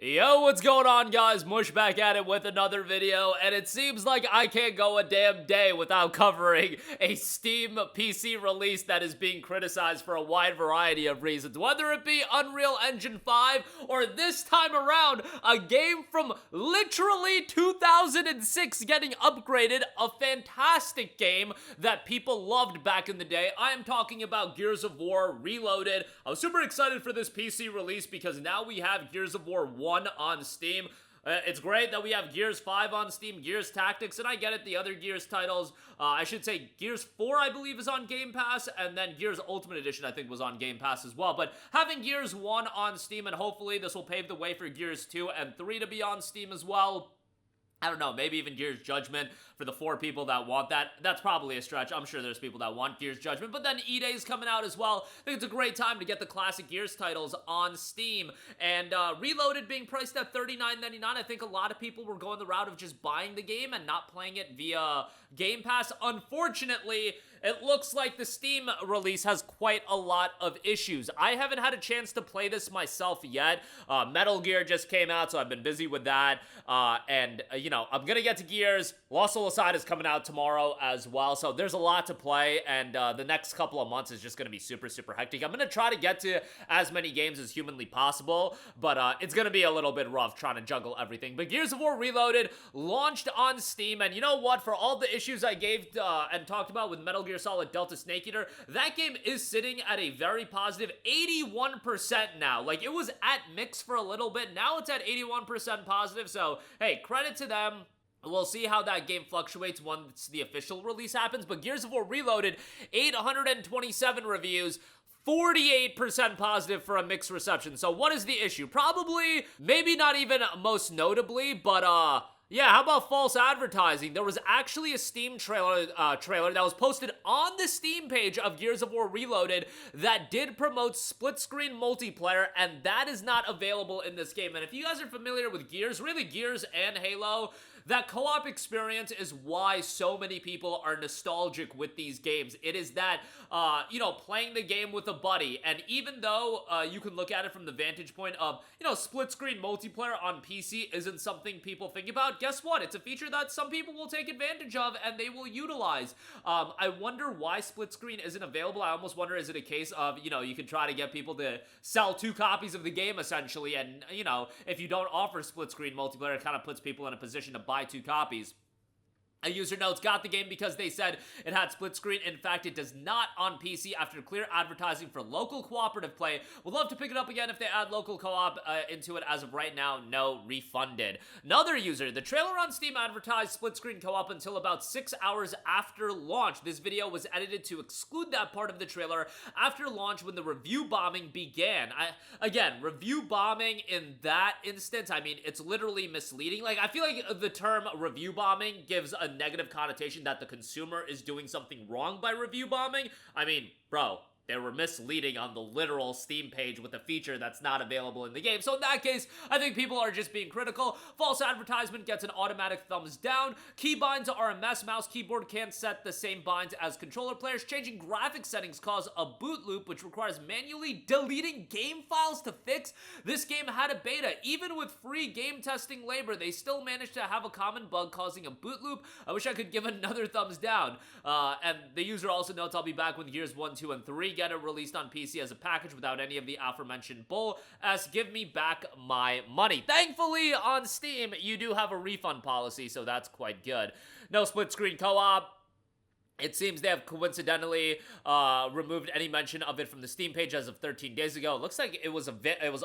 Yo, what's going on, guys? Mush back at it with another video, and it seems like I can't go a damn day without covering a Steam PC release that is being criticized for a wide variety of reasons, whether it be Unreal Engine 5 or this time around, a game from literally 2006 getting upgraded, a fantastic game that people loved back in the day. I am talking about Gears of War Reloaded. I was super excited for this PC release because now we have Gears of War 1 on Steam. It's great that we have Gears 5 on Steam, Gears Tactics, and I get it, the other Gears titles, I should say Gears 4, I believe, is on Game Pass, and then Gears Ultimate Edition, I think, was on Game Pass as well. But having Gears 1 on Steam, and hopefully this will pave the way for Gears 2 and 3 to be on Steam as well. I don't know, maybe even Gears Judgment for the 4 people that want that. That's probably a stretch. I'm sure there's people that want Gears Judgment, but then E-Day's coming out as well. I think it's a great time to get the classic Gears titles on Steam. And Reloaded being priced at $39.99, I think a lot of people were going the route of just buying the game and not playing it via Game Pass. Unfortunately, it looks like the Steam release has quite a lot of issues. I haven't had a chance to play this myself yet. Metal Gear just came out, so I've been busy with that. You know, I'm gonna get to Gears. Lost Soul Aside is coming out tomorrow as well, so there's a lot to play, and the next couple of months is just gonna be super, super hectic. I'm gonna try to get to as many games as humanly possible, but it's gonna be a little bit rough trying to juggle everything. But Gears of War Reloaded launched on Steam, and you know what? For all the issues I gave and talked about with Metal Gear Solid Delta Snake Eater, that game is sitting at a very positive 81% now. Like, it was at mix for a little bit, now it's at 81% positive, so hey, credit to them. We'll see how that game fluctuates once the official release happens, but Gears of War Reloaded, 827 reviews, 48% positive for a mixed reception. So what is the issue? Probably, maybe not even most notably, but yeah, how about false advertising? There was actually a Steam trailer that was posted on the Steam page of Gears of War Reloaded that did promote split-screen multiplayer, and that is not available in this game. And if you guys are familiar with Gears, really Gears and Halo, that co-op experience is why so many people are nostalgic with these games. It is that, you know, playing the game with a buddy, and even though you can look at it from the vantage point of, you know, split-screen multiplayer on PC isn't something people think about, guess what? It's a feature that some people will take advantage of and they will utilize. I wonder why split-screen isn't available. I almost wonder, is it a case of, you know, you can try to get people to sell 2 copies of the game, essentially, and, you know, if you don't offer split-screen multiplayer, it kind of puts people in a position to buy 2 copies. A user notes got the game because they said it had split screen. In fact, it does not on PC after clear advertising for local cooperative play. Would love to pick it up again if they add local co-op into it. As of right now, no, refunded. Another user, the trailer on Steam advertised split screen co-op until about 6 hours after launch. This video was edited to exclude that part of the trailer after launch when the review bombing began. Again, review bombing in that instance, I mean, it's literally misleading. Like, I feel like the term review bombing gives a negative connotation that the consumer is doing something wrong by review bombing. I mean, bro, they were misleading on the literal Steam page with a feature that's not available in the game. So in that case, I think people are just being critical. False advertisement gets an automatic thumbs down. Keybinds are a mess. Mouse keyboard can't set the same binds as controller players. Changing graphic settings cause a boot loop, which requires manually deleting game files to fix. This game had a beta. Even with free game testing labor, they still managed to have a common bug causing a boot loop. I wish I could give another thumbs down. And the user also notes, I'll be back when Gears 1, 2, and 3 get it released on PC as a package without any of the aforementioned bull. Give me back my money. Thankfully, on Steam, you do have a refund policy, so that's quite good. No split screen co-op. It seems they have coincidentally removed any mention of it from the Steam page as of 13 days ago. It looks like it was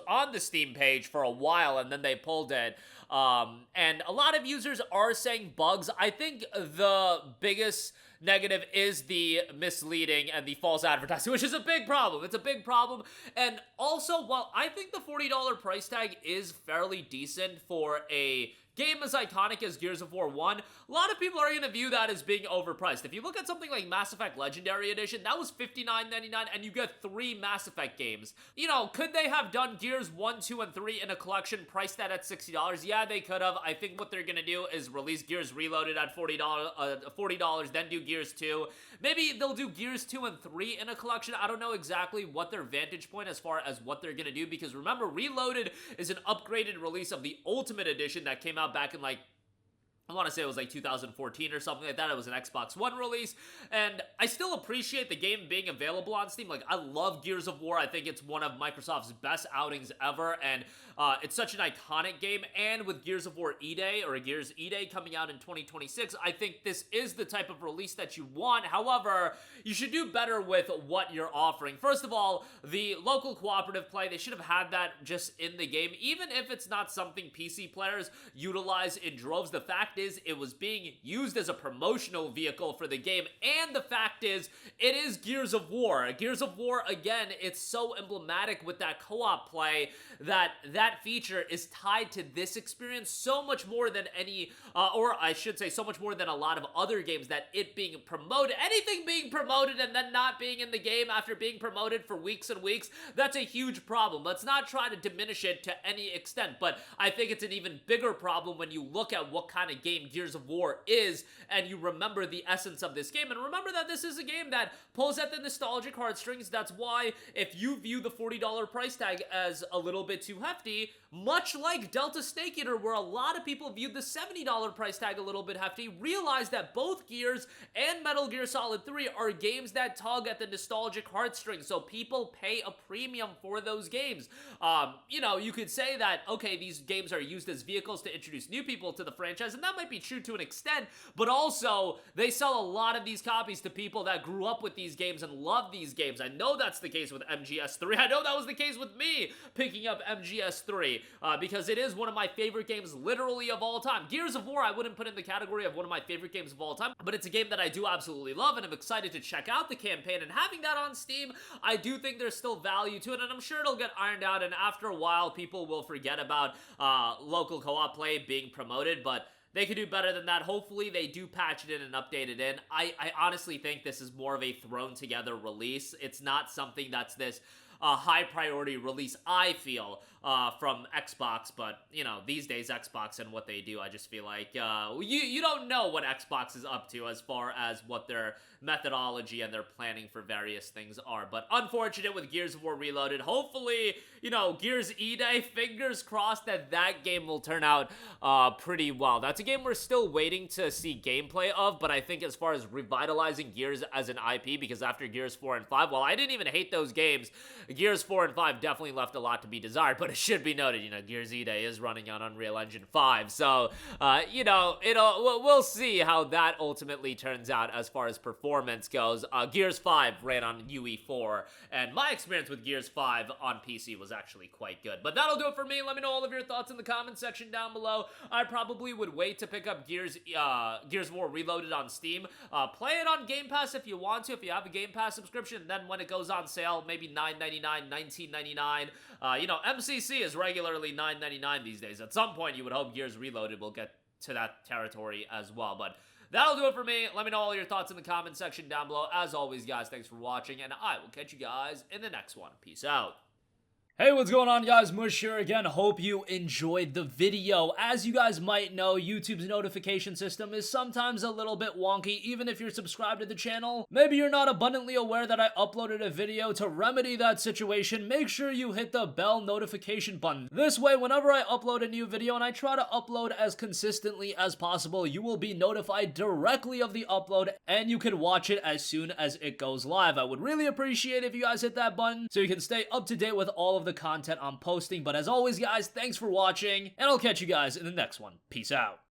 on the Steam page for a while and then they pulled it. And a lot of users are saying bugs. I think the biggest negative is the misleading and the false advertising, which is a big problem. It's a big problem. And also, while I think the $40 price tag is fairly decent for a game as iconic as Gears of War 1, a lot of people are going to view that as being overpriced. If you look at something like Mass Effect Legendary Edition, that was $59.99 and you get 3 Mass Effect games. You know, could they have done Gears 1, 2, and 3 in a collection, priced that at $60? Yeah, they could have. I think what they're going to do is release Gears Reloaded at $40, then do Gears 2. Maybe they'll do Gears 2 and 3 in a collection. I don't know exactly what their vantage point as far as what they're gonna do, because remember, Reloaded is an upgraded release of the Ultimate Edition that came out back in like, I want to say it was like 2014 or something like that. It was an Xbox One release, and I still appreciate the game being available on Steam. Like, I love Gears of War. I think it's one of Microsoft's best outings ever, and it's such an iconic game. And with Gears of War E-Day, or Gears E-Day coming out in 2026, I think this is the type of release that you want. However, you should do better with what you're offering. First of all, the local cooperative play, they should have had that just in the game, even if it's not something PC players utilize in droves. The fact is, it was being used as a promotional vehicle for the game, and the fact is, it is Gears of War. Gears of War, again, it's so emblematic with that co-op play that that feature is tied to this experience so much more than any, or I should say so much more than a lot of other games, that it being promoted, anything being promoted and then not being in the game after being promoted for weeks and weeks, that's a huge problem. Let's not try to diminish it to any extent, but I think it's an even bigger problem when you look at what kind of game Gears of War is, and you remember the essence of this game, and remember that this is a game that pulls at the nostalgic heartstrings. That's why, if you view the $40 price tag as a little bit too hefty, much like Delta Snake Eater, where a lot of people viewed the $70 price tag a little bit hefty, realize that both Gears and Metal Gear Solid 3 are games that tug at the nostalgic heartstrings, so people pay a premium for those games. You know, you could say that, okay, these games are used as vehicles to introduce new people to the franchise, and that might be true to an extent, but also, they sell a lot of these copies to people that grew up with these games and love these games. I know that's the case with MGS3. I know that was the case with me picking up MGS3, because it is one of my favorite games literally of all time. Gears of War I wouldn't put in the category of one of my favorite games of all time, but it's a game that I do absolutely love, and I'm excited to check out the campaign, and having that on Steam, I do think there's still value to it, and I'm sure it'll get ironed out, and after a while, people will forget about local co-op play being promoted, but they could do better than that. Hopefully, they do patch it in and update it in. I honestly think this is more of a thrown-together release. It's not something that's this high-priority release, I feel, from Xbox, but, you know, these days, Xbox and what they do, I just feel like, you don't know what Xbox is up to as far as what their methodology and their planning for various things are, but unfortunate with Gears of War Reloaded. Hopefully, you know, Gears E-Day, fingers crossed that that game will turn out pretty well. That's a game we're still waiting to see gameplay of, but I think as far as revitalizing Gears as an IP, because after Gears 4 and 5, while I didn't even hate those games, Gears 4 and 5 definitely left a lot to be desired, but it should be noted, you know, Gears E-Day is running on Unreal Engine 5, so, you know, we'll see how that ultimately turns out as far as performance goes. Gears 5 ran on UE4, and my experience with Gears 5 on PC was actually quite good. But that'll do it for me. Let me know all of your thoughts in the comment section down below. I probably would wait to pick up Gears of War Reloaded on Steam. Play it on Game Pass if you want to, if you have a Game Pass subscription, then when it goes on sale, maybe $9.99, $19.99. You know, MCC is regularly $9.99 these days. At some point, you would hope Gears Reloaded will get to that territory as well, but that'll do it for me. Let me know all your thoughts in the comment section down below. As always, guys, thanks for watching, and I will catch you guys in the next one. Peace out. Hey, what's going on, guys? Mush here again. Hope you enjoyed the video. As you guys might know, YouTube's notification system is sometimes a little bit wonky, even if you're subscribed to the channel. Maybe you're not abundantly aware that I uploaded a video. To remedy that situation, make sure you hit the bell notification button. This way, whenever I upload a new video, and I try to upload as consistently as possible, you will be notified directly of the upload, and you can watch it as soon as it goes live. I would really appreciate if you guys hit that button so you can stay up to date with all of the content I'm posting. But as always, guys, thanks for watching, and I'll catch you guys in the next one. Peace out.